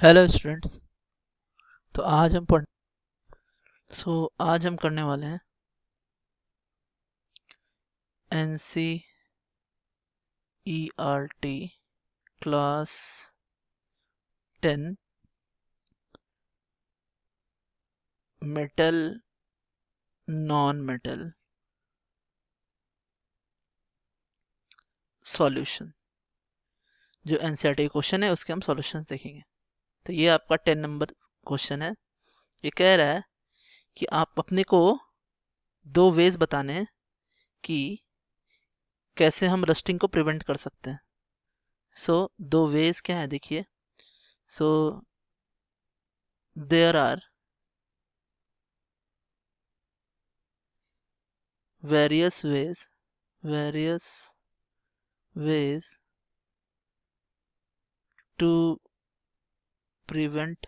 Hello students. तो आज हम करने वाले हैं NCERT class 10 metal non metal solution. जो NCERT क्वेश्चन है उसके हम सॉल्यूशंस देखेंगे। तो ये आपका 10 नंबर क्वेश्चन है। ये कह रहा है कि आप अपने को दो वेज बताने हैं कि कैसे हम रस्टिंग को प्रिवेंट कर सकते हैं। दो वेज क्या है देखिए। So there are various ways to prevent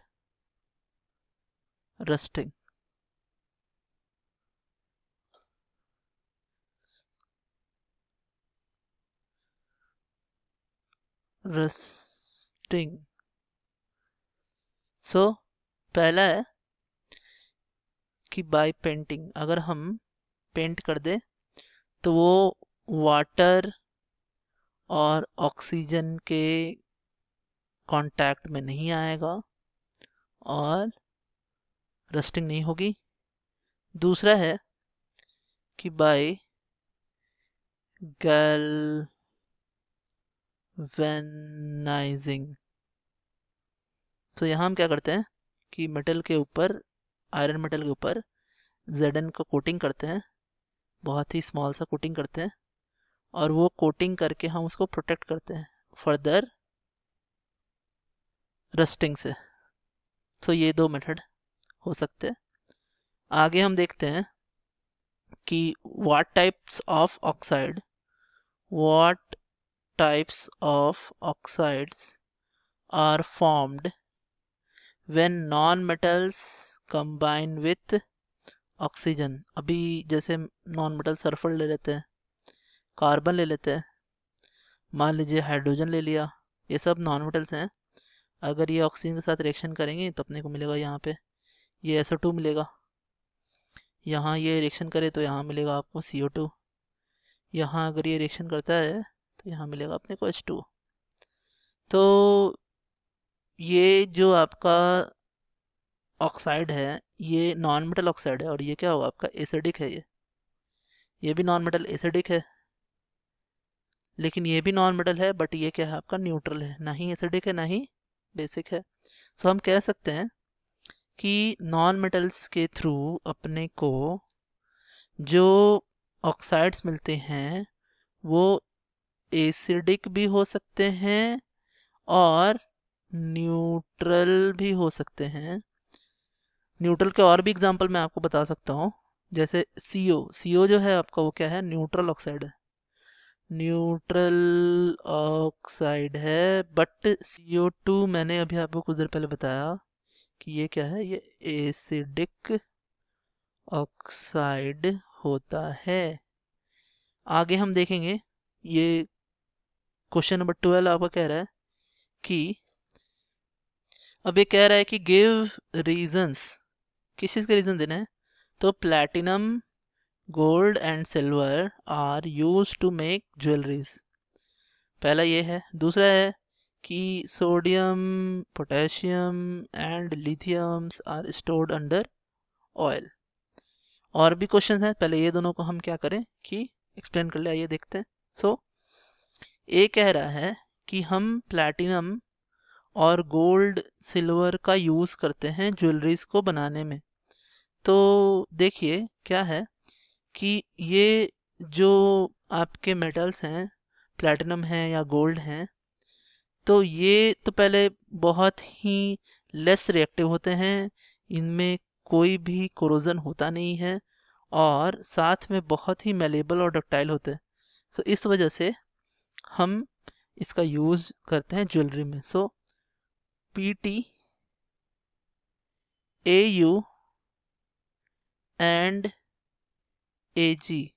rusting. पहला है कि बाय पेंटिंग, अगर हम पेंट कर दे तो वो वाटर और ऑक्सीजन के कांटेक्ट में नहीं आएगा और रस्टिंग नहीं होगी। दूसरा है कि बाय गैल्वेनाइजिंग। तो यहाँ हम क्या करते हैं कि मेटल के ऊपर, आयरन मेटल के ऊपर Zn का कोटिंग करते हैं, बहुत ही स्मॉल सा कोटिंग करते हैं, और वो कोटिंग करके हम उसको प्रोटेक्ट करते हैं फर्दर रस्टिंग से। ये दो मेथड हो सकते हैं। आगे हम देखते हैं कि what types of oxides are formed when non metals combine with oxygen. अभी जैसे नॉन मेटल सल्फर ले लेते हैं, कार्बन ले लेते हैं, मान लीजिए हाइड्रोजन ले लिया, ये सब नॉन मेटल्स हैं। अगर ये ऑक्सीजन के साथ रिएक्शन करेंगे तो अपने को मिलेगा यहाँ पे ये SO2 मिलेगा। यहाँ ये रिएक्शन करे तो यहाँ मिलेगा आपको CO2। यहाँ अगर ये रिएक्शन करता है तो यहाँ मिलेगा अपने को H2। तो ये जो आपका ऑक्साइड है ये नॉन मेटल ऑक्साइड है, और ये क्या होगा आपका एसिडिक है। ये भी नॉन मेटल एसिडिक है, लेकिन ये भी नॉन मेटल है, बट ये क्या है आपका न्यूट्रल है, ना ही एसिडिक है ना ही बेसिक है। हम कह सकते हैं कि नॉन मेटल्स के थ्रू अपने को जो ऑक्साइड्स मिलते हैं वो एसिडिक भी हो सकते हैं और न्यूट्रल भी हो सकते हैं। न्यूट्रल के और भी एग्जांपल मैं आपको बता सकता हूँ, जैसे CO जो है आपका वो क्या है, न्यूट्रल ऑक्साइड है, न्यूट्रल ऑक्साइड है। बट CO2 मैंने अभी आपको कुछ देर पहले बताया कि ये क्या है, ये एसिडिक ऑक्साइड होता है। आगे हम देखेंगे, ये क्वेश्चन नंबर 12 आपका कह रहा है कि अब ये कह रहा है कि गिव रीजंस, किस चीज़ के रीजन देना है। तो platinum, gold and silver are use to make jewelleries, पहला ये है। दूसरा है कि sodium, potassium and lithiums are stored under oil. और भी क्वेश्चन हैं, पहले ये दोनों को हम क्या करें कि एक्सप्लेन कर ले, आइए देखते हैं। ए कह रहा है कि हम प्लैटिनम और गोल्ड सिल्वर का यूज़ करते हैं ज्वेलरीज को बनाने में। तो देखिए क्या है कि ये जो आपके मेटल्स हैं, प्लैटिनम है या गोल्ड हैं, तो ये तो पहले बहुत ही लेस रिएक्टिव होते हैं, इनमें कोई भी कोरोजन होता नहीं है, और साथ में बहुत ही मेलेबल और डक्टाइल होते हैं। इस वजह से हम इसका यूज़ करते हैं ज्वेलरी में। PT, AU and AG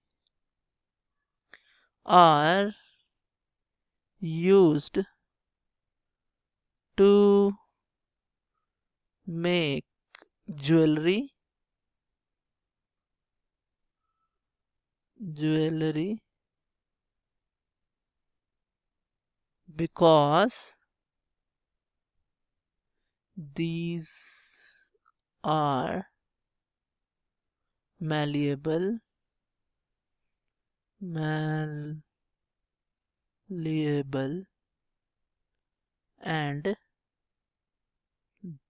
are used to make jewelry because these are malleable and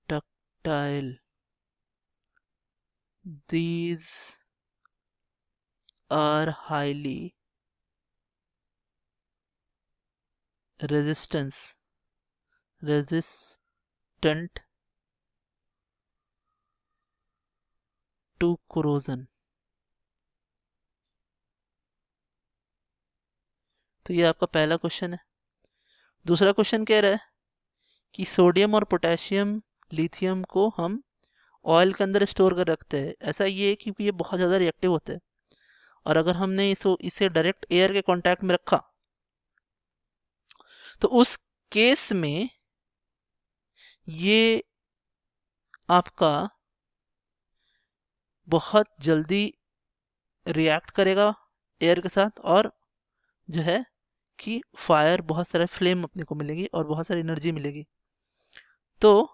ductile. These are highly resistant to corrosion. तो ये आपका पहला क्वेश्चन है। दूसरा क्वेश्चन कह रहा है कि सोडियम और पोटेशियम लिथियम को हम ऑयल के अंदर स्टोर कर रखते हैं। ऐसा ये है क्योंकि ये बहुत ज़्यादा रिएक्टिव होते हैं, और अगर हमने इसे डायरेक्ट एयर के कांटेक्ट में रखा तो उस केस में ये आपका बहुत जल्दी रिएक्ट करेगा एयर के साथ, और जो है कि फायर, बहुत सारे फ्लेम अपने को मिलेगी और बहुत सारी एनर्जी मिलेगी। तो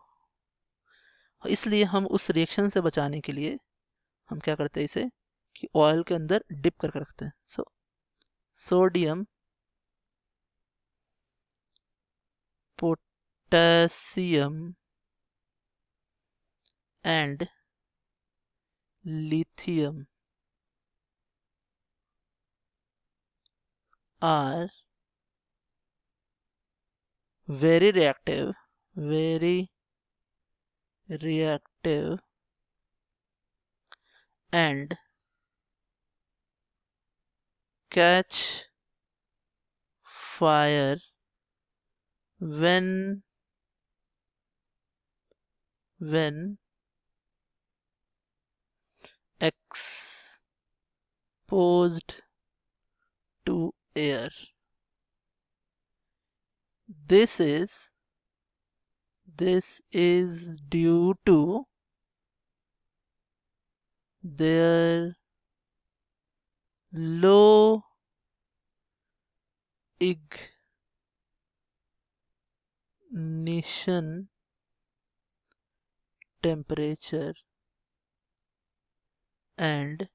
इसलिए हम उस रिएक्शन से बचाने के लिए हम क्या करते हैं, इसे कि ऑयल के अंदर डिप करके रखते हैं। So sodium potassium and lithium are very reactive and catch fire when exposed to air. This is due to their low ignition temperature and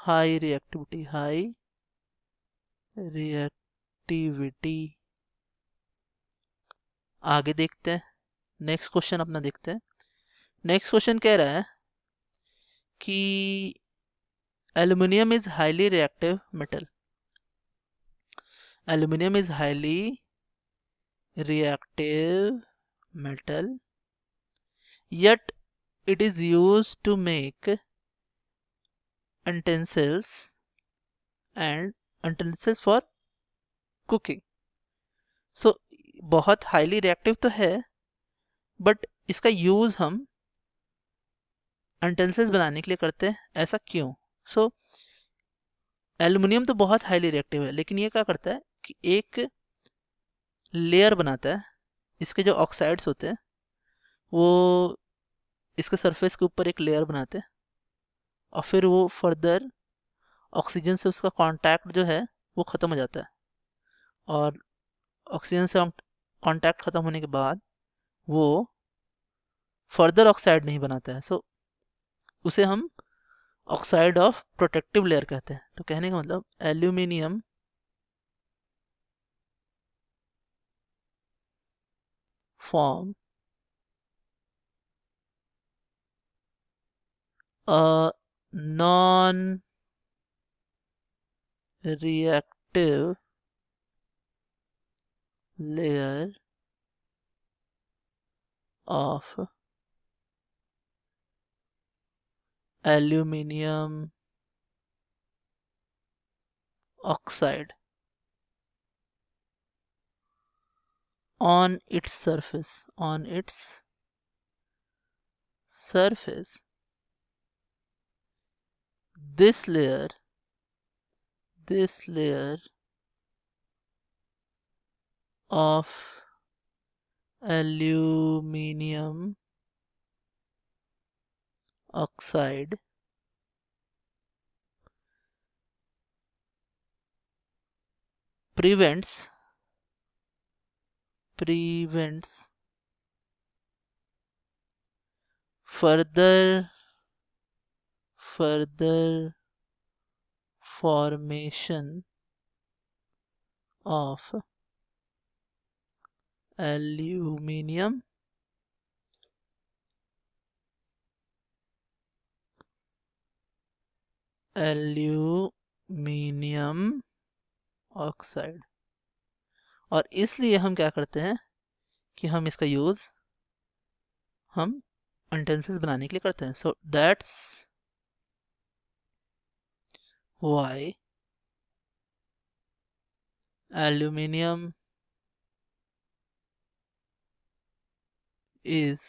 high reactivity. आगे देखते हैं, नेक्स्ट क्वेश्चन अपना देखते हैं। नेक्स्ट क्वेश्चन कह रहा है कि aluminium is highly reactive metal. Aluminium is highly reactive metal, yet it is used to make utensils for cooking. So बहुत हाईली रिएक्टिव तो है, बट इसका यूज हम यूटेंसिल्स बनाने के लिए करते हैं। ऐसा क्यों? सो एल्युमिनियम तो बहुत हाईली रिएक्टिव है, लेकिन ये क्या करता है कि एक लेयर बनाता है। इसके जो ऑक्साइड्स होते हैं वो इसके सरफेस के ऊपर एक लेयर बनाते हैं, और फिर वो फर्दर ऑक्सीजन से उसका कांटेक्ट जो है वो ख़त्म हो जाता है, और ऑक्सीजन से कांटेक्ट ख़त्म होने के बाद वो फर्दर ऑक्साइड नहीं बनाता है। सो उसे हम ऑक्साइड ऑफ प्रोटेक्टिव लेयर कहते हैं। तो कहने का मतलब aluminium form a non-reactive layer of aluminium oxide on its surface. This layer of aluminium oxide prevents further formation of aluminium oxide. और इसलिए हम क्या करते हैं कि हम इसका यूज हम यूटेंसिल्स बनाने के लिए करते हैं। So that's why aluminium is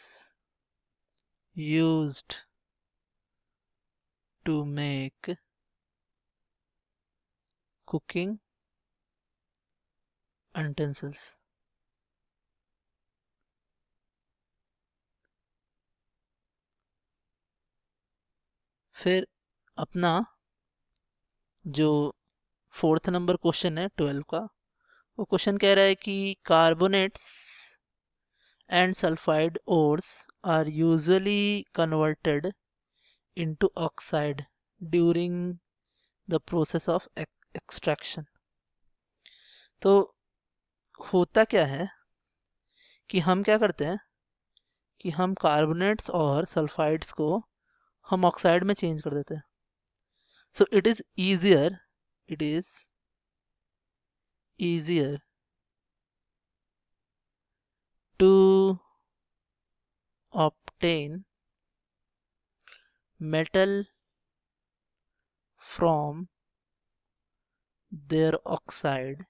used to make cooking utensils। फिर अपना जो 4th नंबर क्वेश्चन है 12 का, वो क्वेश्चन कह रहा है कि carbonates and sulfide ores are usually converted into oxide during the process of extraction। तो होता क्या है कि हम क्या करते हैं कि हम कार्बोनेट्स और सल्फाइड्स को हम ऑक्साइड में चेंज कर देते हैं। So it is easier to obtain metal from their oxide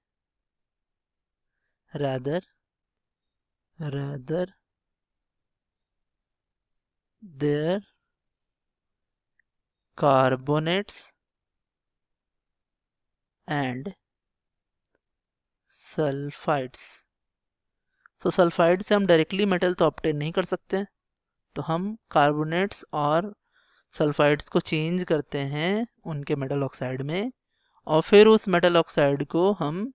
rather their carbonates and sulphides. तो सल्फाइड से हम डायरेक्टली मेटल तो ऑब्टेन नहीं कर सकते, तो हम कार्बोनेट्स और सल्फाइड्स को चेंज करते हैं उनके मेटल ऑक्साइड में, और फिर उस मेटल ऑक्साइड को हम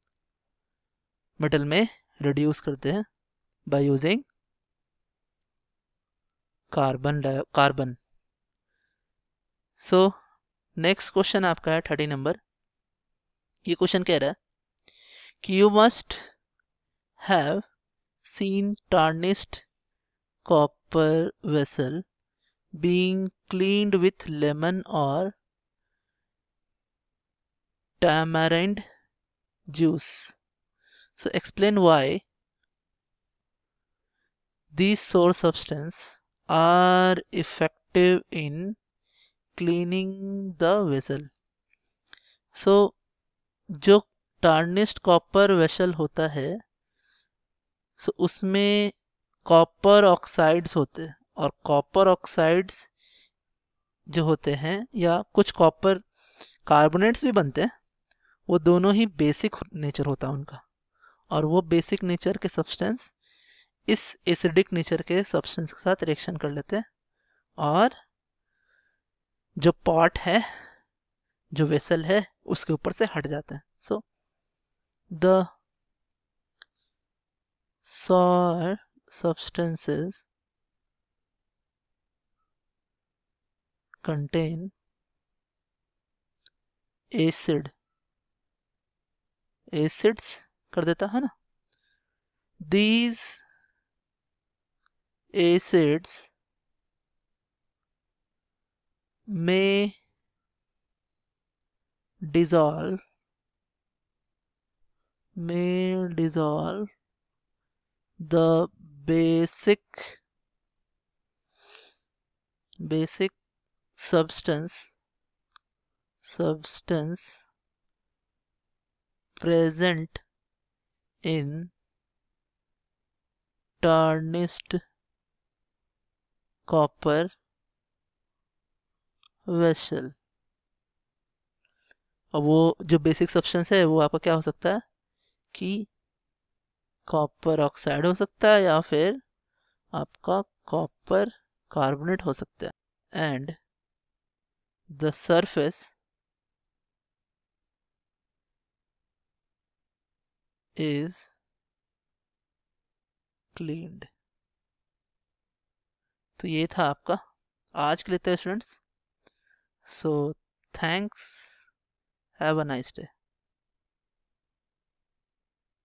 मेटल में रिड्यूस करते हैं by using carbon. So next question आपका है 30 नंबर। ये क्वेश्चन कह रहा है कि you must have seen tarnished copper vessel being cleaned with lemon or tamarind juice। So explain why these source substances are effective in cleaning the vessel। So जो tarnished copper vessel होता है, सो उसमें copper oxides होते हैं, और copper oxides जो होते हैं या कुछ कॉपर कार्बोनेट्स भी बनते हैं, वो दोनों ही बेसिक नेचर होता है उनका, और वो बेसिक नेचर के सब्सटेंस इस एसिडिक नेचर के सब्सटेंस के साथ रिएक्शन कर लेते हैं, और जो पॉट है, जो वेसल है, उसके ऊपर से हट जाते हैं। सो the sour substances contain acids कर देता है ना। These acids may dissolve the basic substance present in tarnished copper vessel। और वो जो बेसिक सब्सटेंस है वो आपका क्या हो सकता है कि कॉपर ऑक्साइड हो सकता है या फिर आपका कॉपर कार्बोनेट हो सकता है। And the surface is cleaned. तो ये था आपका आज के लिए तो students. So thanks, have a nice day.